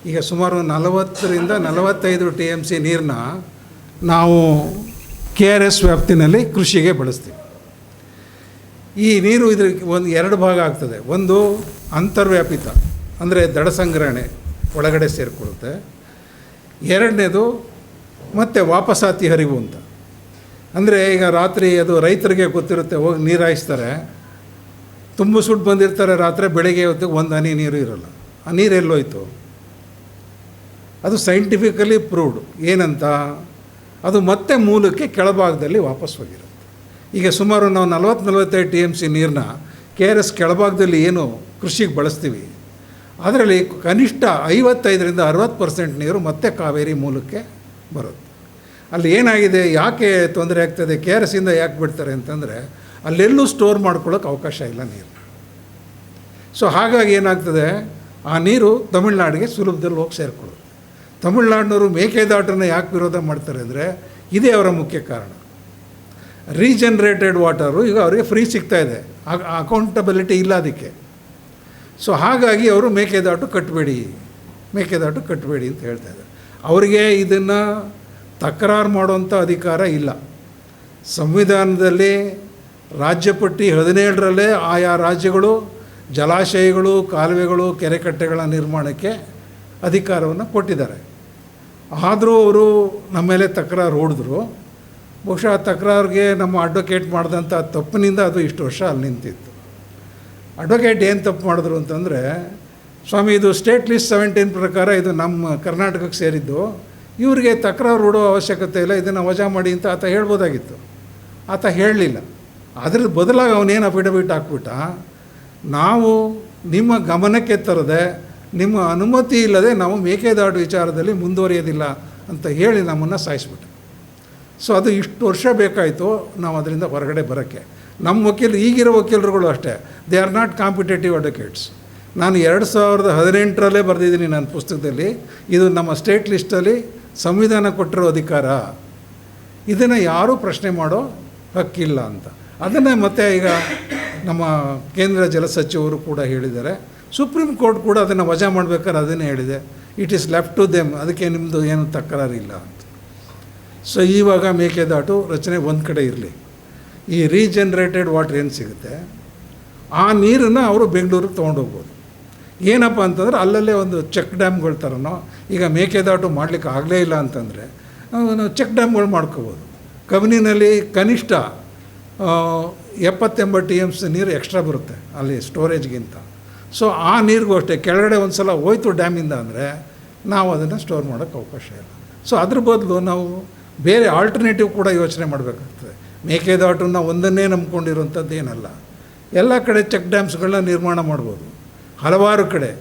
ಈಗ ಸುಮಾರು 40ರಿಂದ 45 TMC ನೀರನ್ನ ನಾವು KRS ವ್ಯಾಪ್ತಿನಲ್ಲಿ ಕೃಷಿಗೆ ಬಳಸ್ತೀವಿ. ಈ ನೀರು ಇದಕ್ಕೆ ಎರಡು ಭಾಗ ಆಗ್ತದೆ. ಒಂದು ಅಂತರ್ವ್ಯಾಪಿತ, ಅಂದರೆ ದಡ ಸಂಗ್ರಹಣೆ ಒಳಗಡೆ ಸೇರಿಕೊಳ್ಳುತ್ತೆ. ಎರಡನೇದು ಮತ್ತು ವಾಪಸಾತಿ ಹರಿವು ಅಂತ. ಅಂದರೆ ಈಗ ರಾತ್ರಿ ಅದು ರೈತರಿಗೆ ಗೊತ್ತಿರುತ್ತೆ, ಹೋಗಿ ನೀರು ಹಾಯಿಸ್ತಾರೆ, ತುಂಬ ಸುಟ್ಟು ಬಂದಿರ್ತಾರೆ ರಾತ್ರಿ, ಬೆಳಗ್ಗೆ ಹೊತ್ತಿಗೆ ಒಂದು ಹನಿ ನೀರು ಇರೋಲ್ಲ. ಆ ನೀರು ಎಲ್ಲೋಯ್ತು? ಅದು ಸೈಂಟಿಫಿಕಲಿ ಪ್ರೂವ್ಡ್. ಏನಂತ? ಅದು ಮತ್ತೆ ಮೂಲಕ್ಕೆ ಕೆಳಭಾಗದಲ್ಲಿ ವಾಪಸ್ ಹೋಗಿರುತ್ತೆ. ಈಗ ಸುಮಾರು ನಾವು 40-45 TMC ನೀರನ್ನ KRS ಕೆಳಭಾಗದಲ್ಲಿ ಏನು ಕೃಷಿಗೆ ಬಳಸ್ತೀವಿ, ಅದರಲ್ಲಿ ಕನಿಷ್ಠ 55ರಿಂದ 60% ನೀರು ಮತ್ತೆ ಕಾವೇರಿ ಮೂಲಕ್ಕೆ ಬರುತ್ತೆ. ಅಲ್ಲಿ ಏನಾಗಿದೆ, ಯಾಕೆ ತೊಂದರೆ ಆಗ್ತದೆ, KRSಯಿಂದ ಯಾಕೆ ಬಿಡ್ತಾರೆ ಅಂತಂದರೆ ಅಲ್ಲೆಲ್ಲೂ ಸ್ಟೋರ್ ಮಾಡ್ಕೊಳ್ಳೋಕೆ ಅವಕಾಶ ಇಲ್ಲ ನೀರು. ಸೊ ಹಾಗಾಗಿ ಏನಾಗ್ತದೆ, ಆ ನೀರು ತಮಿಳ್ನಾಡಿಗೆ ಸುಲಭದಲ್ಲಿ ಹೋಗಿ ಸೇರಿಕೊಳ್ಳುತ್ತೆ. ತಮಿಳ್ನಾಡಿನವರು ಮೇಕೆದಾಟನ್ನು ಯಾಕೆ ವಿರೋಧ ಮಾಡ್ತಾರೆ ಅಂದರೆ ಇದೇ ಅವರ ಮುಖ್ಯ ಕಾರಣ. ರೀಜನ್ರೇಟೆಡ್ ವಾಟರು ಈಗ ಅವರಿಗೆ ಫ್ರೀ ಸಿಗ್ತಾಯಿದೆ, ಅಕೌಂಟಬಿಲಿಟಿ ಇಲ್ಲ ಅದಕ್ಕೆ. ಸೊ ಹಾಗಾಗಿ ಅವರು ಮೇಕೆದಾಟು ಕಟ್ಟಬೇಡಿ ಅಂತ ಹೇಳ್ತಾಯಿದ್ದಾರೆ. ಅವರಿಗೆ ಇದನ್ನು ತಕರಾರು ಮಾಡುವಂಥ ಅಧಿಕಾರ ಇಲ್ಲ. ಸಂವಿಧಾನದಲ್ಲಿ ರಾಜ್ಯ ಪಟ್ಟಿ 17ರಲ್ಲೇ ಆಯಾ ರಾಜ್ಯಗಳು ಜಲಾಶಯಗಳು, ಕಾಲುವೆಗಳು, ಕೆರೆಕಟ್ಟೆಗಳ ನಿರ್ಮಾಣಕ್ಕೆ ಅಧಿಕಾರವನ್ನು ಕೊಟ್ಟಿದ್ದಾರೆ. ಆದರೂ ಅವರು ನಮ್ಮ ಮೇಲೆ ತಕರಾರು ಹೂಡಿದ್ರು. ಬಹುಶಃ ಆ ತಕರಾರಿಗೆ ನಮ್ಮ ಅಡ್ವೊಕೇಟ್ ಮಾಡಿದಂಥ ತಪ್ಪಿನಿಂದ ಅದು ಇಷ್ಟು ವರ್ಷ ಅಲ್ಲಿ ನಿಂತಿತ್ತು. ಅಡ್ವೊಕೇಟ್ ಏನು ತಪ್ಪು ಮಾಡಿದ್ರು ಅಂತಂದರೆ, ಸ್ವಾಮಿ ಇದು ಸ್ಟೇಟ್ ಲಿಸ್ಟ್ 17 ಪ್ರಕಾರ ಇದು ನಮ್ಮ ಕರ್ನಾಟಕಕ್ಕೆ ಸೇರಿದ್ದು, ಇವರಿಗೆ ತಕರಾರು ಹೂಡೋ ಅವಶ್ಯಕತೆ ಇಲ್ಲ, ಇದನ್ನು ವಜಾ ಮಾಡಿ ಅಂತ ಆತ ಹೇಳ್ಬೋದಾಗಿತ್ತು. ಆತ ಹೇಳಲಿಲ್ಲ. ಅದ್ರ ಬದಲಾಗಿ ಅವನೇನು ಅಫಿಡವಿಟ್ ಹಾಕ್ಬಿಟ್ಟ, ನಾವು ನಿಮ್ಮ ಗಮನಕ್ಕೆ ತರದೆ, ನಿಮ್ಮ ಅನುಮತಿ ಇಲ್ಲದೆ ನಾವು ಮೇಕೆದಾಟು ವಿಚಾರದಲ್ಲಿ ಮುಂದುವರಿಯೋದಿಲ್ಲ ಅಂತ ಹೇಳಿ ನಮ್ಮನ್ನು ಸಾಯಿಸ್ಬಿಟ್ಟ. ಸೊ ಅದು ಇಷ್ಟು ವರ್ಷ ಬೇಕಾಯಿತು ನಾವು ಅದರಿಂದ ಹೊರಗಡೆ ಬರೋಕ್ಕೆ. ನಮ್ಮ ವಕೀಲರು, ಈಗಿರೋ ವಕೀಲರುಗಳು ಅಷ್ಟೇ, they are not competitive advocates. ನಾನು 2018ರಲ್ಲೇ ಬರೆದಿದ್ದೀನಿ ನನ್ನ ಪುಸ್ತಕದಲ್ಲಿ, ಇದು ನಮ್ಮ ಸ್ಟೇಟ್ ಲಿಸ್ಟಲ್ಲಿ ಸಂವಿಧಾನ ಕೊಟ್ಟಿರೋ ಅಧಿಕಾರ, ಇದನ್ನು ಯಾರೂ ಪ್ರಶ್ನೆ ಮಾಡೋ ಹಕ್ಕಿಲ್ಲ ಅಂತ. ಅದನ್ನೇ ಮತ್ತೆ ಈಗ ನಮ್ಮ ಕೇಂದ್ರ ಜಲ ಸಚಿವರು ಕೂಡ ಹೇಳಿದ್ದಾರೆ. ಸುಪ್ರೀಂ ಕೋರ್ಟ್ ಕೂಡ ಅದನ್ನು ವಜಾ ಮಾಡಬೇಕಾದ್ರೆ ಅದನ್ನೇ ಹೇಳಿದೆ, it is left to them, ಅದಕ್ಕೆ ನಿಮ್ಮದು ಏನು ತಕರಾರಿಲ್ಲ ಅಂತ. ಸೊ ಇವಾಗ ಮೇಕೆದಾಟು ರಚನೆ ಒಂದು ಕಡೆ ಇರಲಿ, ಈ ರೀಜನ್ರೇಟೆಡ್ ವಾಟರ್ ಏನು ಸಿಗುತ್ತೆ ಆ ನೀರನ್ನು ಅವರು ಬೆಂಗಳೂರಿಗೆ ತೊಗೊಂಡೋಗ್ಬೋದು. ಏನಪ್ಪ ಅಂತಂದ್ರೆ ಅಲ್ಲಲ್ಲೇ ಒಂದು ಚೆಕ್ ಡ್ಯಾಮ್ಗಳ ಥರನೋ, ಈಗ ಮೇಕೆದಾಟು ಮಾಡಲಿಕ್ಕೆ ಆಗಲೇ ಇಲ್ಲ ಅಂತಂದರೆ ನಾವು ಚೆಕ್ ಡ್ಯಾಮ್ಗಳು ಮಾಡ್ಕೋಬೋದು. ಕಬಿನಿನಲ್ಲಿ ಕನಿಷ್ಠ 70-80 TMC ನೀರು ಎಕ್ಸ್ಟ್ರಾ ಬರುತ್ತೆ ಅಲ್ಲಿ ಸ್ಟೋರೇಜ್ಗಿಂತ. ಸೊ ಆ ನೀರಿಗೂ ಅಷ್ಟೇ, ಕೆಳಗಡೆ ಒಂದು ಸಲ ಹೋಯ್ತು ಡ್ಯಾಮಿಂದ ಅಂದರೆ ನಾವು ಅದನ್ನು ಸ್ಟೋರ್ ಮಾಡೋಕ್ಕೆ ಅವಕಾಶ ಇಲ್ಲ. ಸೊ ಅದ್ರ ಬದಲು ನಾವು ಬೇರೆ ಆಲ್ಟರ್ನೇಟಿವ್ ಕೂಡ ಯೋಚನೆ ಮಾಡಬೇಕಾಗ್ತದೆ. ಮೇಕೆದಾಟನ್ನು ಒಂದನ್ನೇ ನಂಬ್ಕೊಂಡಿರುವಂಥದ್ದು ಏನಲ್ಲ, ಎಲ್ಲ ಕಡೆ ಚೆಕ್ ಡ್ಯಾಮ್ಸ್ಗಳನ್ನ ನಿರ್ಮಾಣ ಮಾಡ್ಬೋದು. ಹಲವಾರು ಕಡೆ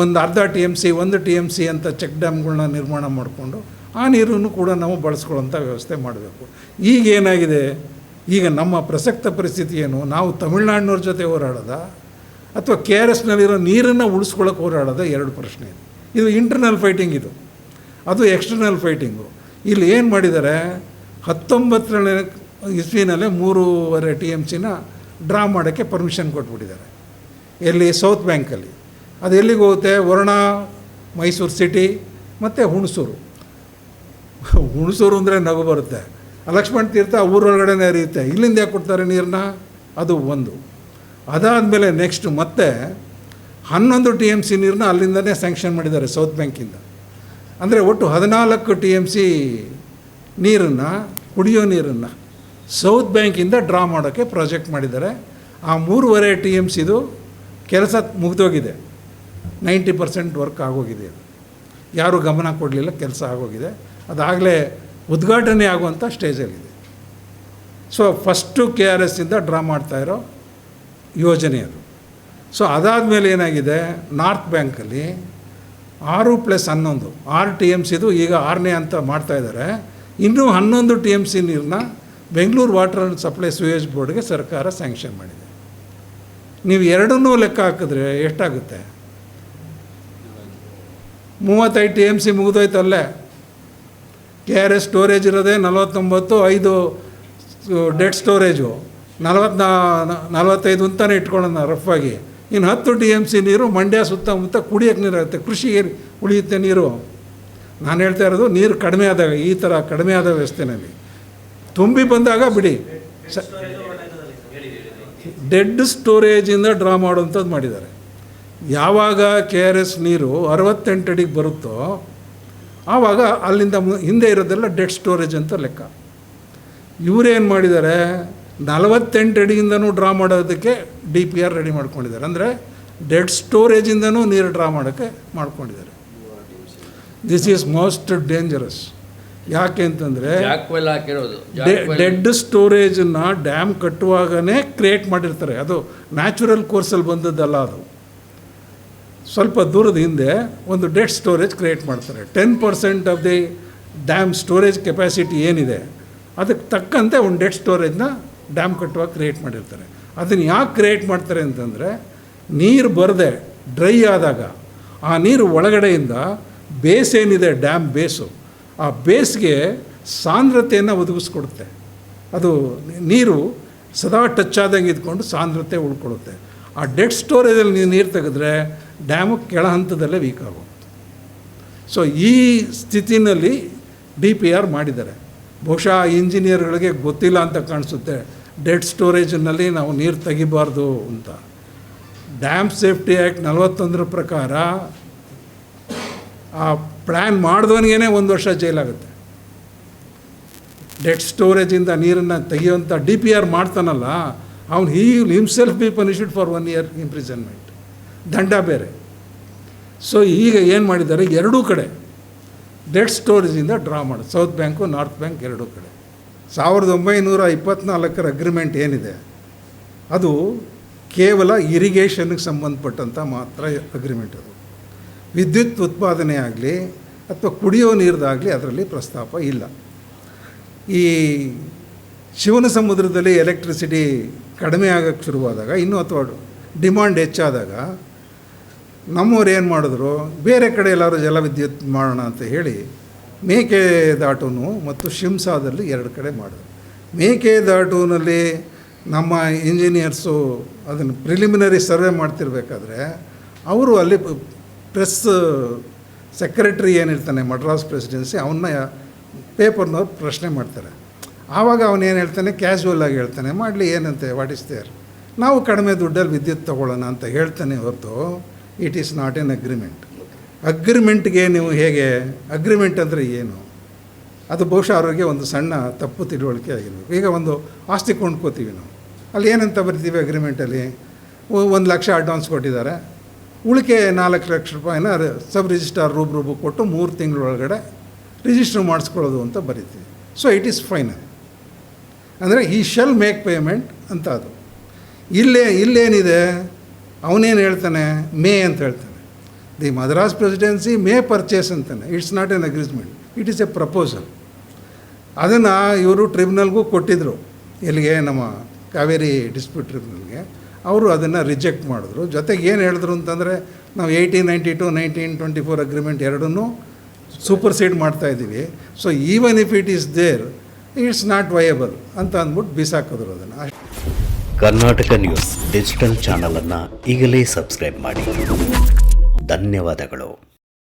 ಒಂದು ಅರ್ಧ TMC 1 TMC ಅಂತ ಚೆಕ್ ಡ್ಯಾಮ್ಗಳನ್ನ ನಿರ್ಮಾಣ ಮಾಡಿಕೊಂಡು ಆ ನೀರನ್ನು ಕೂಡ ನಾವು ಬಳಸ್ಕೊಳ್ಳೋಂಥ ವ್ಯವಸ್ಥೆ ಮಾಡಬೇಕು. ಈಗೇನಾಗಿದೆ, ಈಗ ನಮ್ಮ ಪ್ರಸಕ್ತ ಪರಿಸ್ಥಿತಿ ಏನು, ನಾವು ತಮಿಳ್ನಾಡಿನವ್ರ ಜೊತೆ ಹೋರಾಡೋದ ಅಥವಾ KRSನಲ್ಲಿರೋ ನೀರನ್ನು ಉಳಿಸ್ಕೊಳ್ಳೋಕೆ ಹೋರಾಡೋದ, ಎರಡು ಪ್ರಶ್ನೆ ಇದೆ. ಇದು ಇಂಟರ್ನಲ್ ಫೈಟಿಂಗ್, ಇದು ಅದು ಎಕ್ಸ್ಟರ್ನಲ್ ಫೈಟಿಂಗು. ಇಲ್ಲಿ ಏನು ಮಾಡಿದ್ದಾರೆ, 19ನೇ ಇಸ್ವಿನಲ್ಲೇ 3.5 TMCನ ಡ್ರಾ ಮಾಡೋಕ್ಕೆ ಪರ್ಮಿಷನ್ ಕೊಟ್ಬಿಟ್ಟಿದ್ದಾರೆ. ಎಲ್ಲಿ? ಸೌತ್ ಬ್ಯಾಂಕಲ್ಲಿ. ಅದು ಎಲ್ಲಿಗೆ ಹೋಗುತ್ತೆ? ವರುಣ, ಮೈಸೂರು ಸಿಟಿ ಮತ್ತು ಹುಣಸೂರು ಅಂದರೆ ನಗು ಬರುತ್ತೆ. ಲಕ್ಷ್ಮಣ ತೀರ್ಥ ಊರೊಳಗಡೆನೇ ಹರಿಯುತ್ತೆ, ಇಲ್ಲಿಂದ ಯಾಕೆ ಕೊಡ್ತಾರೆ ನೀರನ್ನ? ಅದು ಒಂದು. ಅದಾದಮೇಲೆ ನೆಕ್ಸ್ಟ್ ಮತ್ತೆ 11 TMC ನೀರನ್ನ ಅಲ್ಲಿಂದನೇ ಸ್ಯಾಂಕ್ಷನ್ ಮಾಡಿದ್ದಾರೆ ಸೌತ್ ಬ್ಯಾಂಕಿಂದ. ಅಂದರೆ ಒಟ್ಟು 14 TMC ನೀರನ್ನು, ಕುಡಿಯೋ ನೀರನ್ನು ಸೌತ್ ಬ್ಯಾಂಕಿಂದ ಡ್ರಾ ಮಾಡೋಕ್ಕೆ ಪ್ರಾಜೆಕ್ಟ್ ಮಾಡಿದ್ದಾರೆ. ಆ 3.5 TMCದು ಕೆಲಸ ಮುಗಿದೋಗಿದೆ, 90% ವರ್ಕ್ ಆಗೋಗಿದೆ. ಅದು ಯಾರೂ ಗಮನ ಕೊಡಲಿಲ್ಲ, ಕೆಲಸ ಆಗೋಗಿದೆ. ಅದಾಗಲೇ ಉದ್ಘಾಟನೆ ಆಗುವಂಥ ಸ್ಟೇಜಲ್ಲಿದೆ. ಸೊ ಫಸ್ಟು KRSಯಿಂದ ಡ್ರಾ ಮಾಡ್ತಾಯಿರೋ ಯೋಜನೆ ಅದು. ಸೊ ಅದಾದಮೇಲೆ ಏನಾಗಿದೆ, ನಾರ್ತ್ ಬ್ಯಾಂಕಲ್ಲಿ 6+11 6 TMCದು ಈಗ 6ನೇ ಅಂತ ಮಾಡ್ತಾಯಿದ್ದಾರೆ. ಇನ್ನೂ 11 TMC ನೀರನ್ನ ಬೆಂಗಳೂರು ವಾಟರ್ ಆ್ಯಂಡ್ ಸಪ್ಲೈ ಸ್ಯೂಯೇಜ್ ಬೋರ್ಡ್ಗೆ ಸರ್ಕಾರ ಸ್ಯಾಂಕ್ಷನ್ ಮಾಡಿದೆ. ನೀವು ಎರಡನ್ನೂ ಲೆಕ್ಕ ಹಾಕಿದ್ರೆ ಎಷ್ಟಾಗುತ್ತೆ? 35 TMC ಮುಗಿದೋಯ್ತಲ್ಲೇ. KRS ಸ್ಟೋರೇಜ್ ಇರೋದೇ 49, 5 ಡೆಡ್ ಸ್ಟೋರೇಜು 45 ಅಂತಲೇ ಇಟ್ಕೊಳ್ಳೋಣ ರಫಾಗಿ. ಇನ್ನು 10 TMC ನೀರು ಮಂಡ್ಯ ಸುತ್ತಮುತ್ತ ಕುಡಿಯೋಕ್ಕೆ ನೀರಾಗುತ್ತೆ, ಕೃಷಿಗೆ ಉಳಿಯುತ್ತೆ ನೀರು. ನಾನು ಹೇಳ್ತಾ ಇರೋದು ನೀರು ಕಡಿಮೆ ಆದಾಗ, ಈ ಥರ ಕಡಿಮೆ ಆದ ವ್ಯವಸ್ಥೆನಲ್ಲಿ ತುಂಬಿ ಬಂದಾಗ ಬಿಡಿ. ಡೆಡ್ ಸ್ಟೋರೇಜಿಂದ ಡ್ರಾ ಮಾಡುವಂಥದ್ದು ಮಾಡಿದ್ದಾರೆ. ಯಾವಾಗ KRS ನೀರು 68 ಅಡಿಗೆ ಬರುತ್ತೋ ಆವಾಗ ಅಲ್ಲಿಂದ ಹಿಂದೆ ಇರೋದೆಲ್ಲ ಡೆಡ್ ಸ್ಟೋರೇಜ್ ಅಂತ ಲೆಕ್ಕ. ಇವರೇನು ಮಾಡಿದ್ದಾರೆ, 48 ಅಡಿಯಿಂದನೂ ಡ್ರಾ ಮಾಡೋದಕ್ಕೆ DPR ರೆಡಿ ಮಾಡ್ಕೊಂಡಿದ್ದಾರೆ. ಅಂದರೆ ಡೆಡ್ ಸ್ಟೋರೇಜಿಂದನೂ ನೀರು ಡ್ರಾ ಮಾಡೋಕ್ಕೆ ಮಾಡ್ಕೊಂಡಿದ್ದಾರೆ. This is most dangerous. ಯಾಕೆ ಅಂತಂದರೆ ಡೆಡ್ ಸ್ಟೋರೇಜನ್ನು ಡ್ಯಾಮ್ ಕಟ್ಟುವಾಗನೇ ಕ್ರಿಯೇಟ್ ಮಾಡಿರ್ತಾರೆ. ಅದು ನ್ಯಾಚುರಲ್ ಕೋರ್ಸಲ್ಲಿ ಬಂದದ್ದಲ್ಲ. ಅದು ಸ್ವಲ್ಪ ದೂರದ ಹಿಂದೆ ಒಂದು ಡೆಡ್ ಸ್ಟೋರೇಜ್ ಕ್ರಿಯೇಟ್ ಮಾಡ್ತಾರೆ. 10% of the dam storage capacity ಏನಿದೆ ಅದಕ್ಕೆ ತಕ್ಕಂತೆ ಒಂದು ಡೆಡ್ ಸ್ಟೋರೇಜ್ನ ಡ್ಯಾಮ್ ಕಟ್ಟುವಾಗ ಕ್ರಿಯೇಟ್ ಮಾಡಿರ್ತಾರೆ. ಅದನ್ನು ಯಾಕೆ ಕ್ರಿಯೇಟ್ ಮಾಡ್ತಾರೆ ಅಂತಂದರೆ, ನೀರು ಬರದೆ ಡ್ರೈ ಆದಾಗ ಆ ನೀರು ಒಳಗಡೆಯಿಂದ ಬೇಸ್ ಏನಿದೆ, ಡ್ಯಾಮ್ ಬೇಸು, ಆ ಬೇಸ್ಗೆ ಸಾಂದ್ರತೆಯನ್ನು ಒದಗಿಸ್ಕೊಡುತ್ತೆ. ಅದು ನೀರು ಸದಾ ಟಚ್ ಆದಂಗೆ ಇದ್ಕೊಂಡು ಸಾಂದ್ರತೆ ಉಳ್ಕೊಳ್ಳುತ್ತೆ. ಆ ಡೆಡ್ ಸ್ಟೋರೇಜಲ್ಲಿ ನೀರು ತೆಗೆದ್ರೆ ಡ್ಯಾಮು ಕೆಳ ಹಂತದಲ್ಲೇ ವೀಕ್ ಆಗುತ್ತೆ. ಸೊ ಈ ಸ್ಥಿತಿನಲ್ಲಿ DPR ಮಾಡಿದ್ದಾರೆ. ಬಹುಶಃ ಇಂಜಿನಿಯರ್ಗಳಿಗೆ ಗೊತ್ತಿಲ್ಲ ಅಂತ ಕಾಣಿಸುತ್ತೆ, ಡೆಡ್ ಸ್ಟೋರೇಜ್ನಲ್ಲಿ ನಾವು ನೀರು ತೆಗಿಬಾರ್ದು ಅಂತ. ಡ್ಯಾಮ್ ಸೇಫ್ಟಿ ಆ್ಯಕ್ಟ್ 41 ಪ್ರಕಾರ ಆ ಪ್ಲ್ಯಾನ್ ಮಾಡಿದವನಿಗೇ 1 ವರ್ಷ ಜೈಲಾಗುತ್ತೆ. ಡೆಡ್ ಸ್ಟೋರೇಜಿಂದ ನೀರನ್ನು ತೆಗೆಯುವಂಥ DPR ಮಾಡ್ತಾನಲ್ಲ, ಅವನು himself B punished for 1 year imprisonment, ದಂಡ ಬೇರೆ. ಸೊ ಈಗ ಏನು ಮಾಡಿದ್ದಾರೆ, ಎರಡೂ ಕಡೆ ಡೆಡ್ ಸ್ಟೋರೇಜಿಂದ ಡ್ರಾ ಮಾಡೋದು, ಸೌತ್ ಬ್ಯಾಂಕು ನಾರ್ತ್ ಬ್ಯಾಂಕ್ ಎರಡೂ ಕಡೆ. 1924 ಅಗ್ರಿಮೆಂಟ್ ಏನಿದೆ ಅದು ಕೇವಲ ಇರಿಗೇಷನ್ಗೆ ಸಂಬಂಧಪಟ್ಟಂಥ ಮಾತ್ರ ಅಗ್ರಿಮೆಂಟ್. ಅದು ವಿದ್ಯುತ್ ಉತ್ಪಾದನೆ ಆಗಲಿ ಅಥವಾ ಕುಡಿಯೋ ನೀರ್ದಾಗಲಿ ಅದರಲ್ಲಿ ಪ್ರಸ್ತಾಪ ಇಲ್ಲ. ಈ ಶಿವನ ಸಮುದ್ರದಲ್ಲಿ ಎಲೆಕ್ಟ್ರಿಸಿಟಿ ಕಡಿಮೆ ಆಗೋಕ್ಕೆ ಶುರುವಾದಾಗ, ಇನ್ನೂ ಅಥವಾ ಡಿಮಾಂಡ್ ಹೆಚ್ಚಾದಾಗ ನಮ್ಮವ್ರು ಏನು ಮಾಡಿದ್ರು, ಬೇರೆ ಕಡೆ ಎಲ್ಲರೂ ಜಲವಿದ್ಯುತ್ ಮಾಡೋಣ ಅಂತ ಹೇಳಿ ಮೇಕೆದಾಟುನು ಮತ್ತು ಶಿಮ್ಸಾದಲ್ಲಿ 2 ಕಡೆ ಮಾಡಿದ್ರು. ಮೇಕೆದಾಟುನಲ್ಲಿ ನಮ್ಮ ಇಂಜಿನಿಯರ್ಸು ಅದನ್ನು ಪ್ರಿಲಿಮಿನರಿ ಸರ್ವೆ ಮಾಡ್ತಿರ್ಬೇಕಾದ್ರೆ ಅವರು ಅಲ್ಲಿ ಪ್ರೆಸ್ ಸೆಕ್ರೆಟ್ರಿ ಏನಿರ್ತಾನೆ ಮಡ್ರಾಸ್ ಪ್ರೆಸಿಡೆನ್ಸಿ, ಅವನ್ನ ಪೇಪರ್ನವ್ರು ಪ್ರಶ್ನೆ ಮಾಡ್ತಾರೆ. ಆವಾಗ ಅವನೇನು ಹೇಳ್ತಾನೆ, ಕ್ಯಾಶುವಲ್ ಆಗಿ ಹೇಳ್ತಾನೆ, ಮಾಡಲಿ ಏನಂತೆ, ವಾಟ್ ಇಸ್ ದೇರ್, ನಾವು ಕಡಿಮೆ ದುಡ್ಡಲ್ಲಿ ವಿದ್ಯುತ್ ತೊಗೊಳ್ಳೋಣ ಅಂತ ಹೇಳ್ತಾನೆ ಹೊರತು it is not an agreement. ಅಗ್ರಿಮೆಂಟ್ಗೆ ನೀವು ಹೇಗೆ, ಅಗ್ರಿಮೆಂಟ್ ಅಂದರೆ ಏನು, ಅದು ಬಹುಶಃ ಅವ್ರಿಗೆ ಒಂದು ಸಣ್ಣ ತಪ್ಪು ತಿಳುವಳಿಕೆ ಆಗಿರಬೇಕು. ಈಗ ಒಂದು ಆಸ್ತಿ ಕೊಂಡ್ಕೋತೀವಿ ನಾವು, ಅಲ್ಲಿ ಏನಂತ ಬರ್ತೀವಿ ಅಗ್ರಿಮೆಂಟಲ್ಲಿ, 1 ಲಕ್ಷ ಅಡ್ವಾನ್ಸ್ ಕೊಟ್ಟಿದ್ದಾರೆ, ಉಳಿಕೆ 4 ಲಕ್ಷ ರೂಪಾಯಿನ ಸಬ್ ರಿಜಿಸ್ಟ್ರಾರ್ ರೂಬ್ ಕೊಟ್ಟು 3 ತಿಂಗಳೊಳಗಡೆ ರಿಜಿಸ್ಟ್ರ್ ಮಾಡಿಸ್ಕೊಳ್ಳೋದು ಅಂತ ಬರೀತೀವಿ. ಸೊ ಇಟ್ ಈಸ್ ಫೈನಲ್, ಅಂದರೆ ಈ ಶೆಲ್ ಮೇಕ್ ಪೇಮೆಂಟ್ ಅಂತ. ಅದು ಇಲ್ಲೇನಿದೆ, ಅವನೇನು ಹೇಳ್ತಾನೆ, ಮೇ ಅಂತ ಹೇಳ್ತಾನೆ. The Madras presidency may purchase ಅಂತಾನೆ. It's not an agreement, it is a proposal. ಅದನ್ನು ಇವರು ಟ್ರಿಬ್ಯುನಲ್ಗೂ ಕೊಟ್ಟಿದ್ದರು, ಎಲ್ಲಿಗೆ, ನಮ್ಮ ಕಾವೇರಿ ಡಿಸ್ಪ್ಯೂಟ್ ಟ್ರಿಬ್ಯುನಲ್ಗೆ. ಅವರು ಅದನ್ನು ರಿಜೆಕ್ಟ್ ಮಾಡಿದ್ರು. ಜೊತೆಗೆ ಏನು ಹೇಳಿದ್ರು ಅಂತಂದರೆ, ನಾವು 1892, 1924 ಅಗ್ರಿಮೆಂಟ್ ಎರಡನ್ನೂ ಸೂಪರ್ಸೀಡ್ ಮಾಡ್ತಾಯಿದ್ದೀವಿ. So even if it is there, it's not viable ಅಂತ ಅಂದ್ಬಿಟ್ಟು ಬಿಸಾಕಿದ್ರು ಅದನ್ನು. ಕರ್ನಾಟಕ ನ್ಯೂಸ್ ಡಿಜಿಟಲ್ ಚಾನಲನ್ನು ಈಗಲೇ ಸಬ್ಸ್ಕ್ರೈಬ್ ಮಾಡಿ. ಧನ್ಯವಾದಗಳು.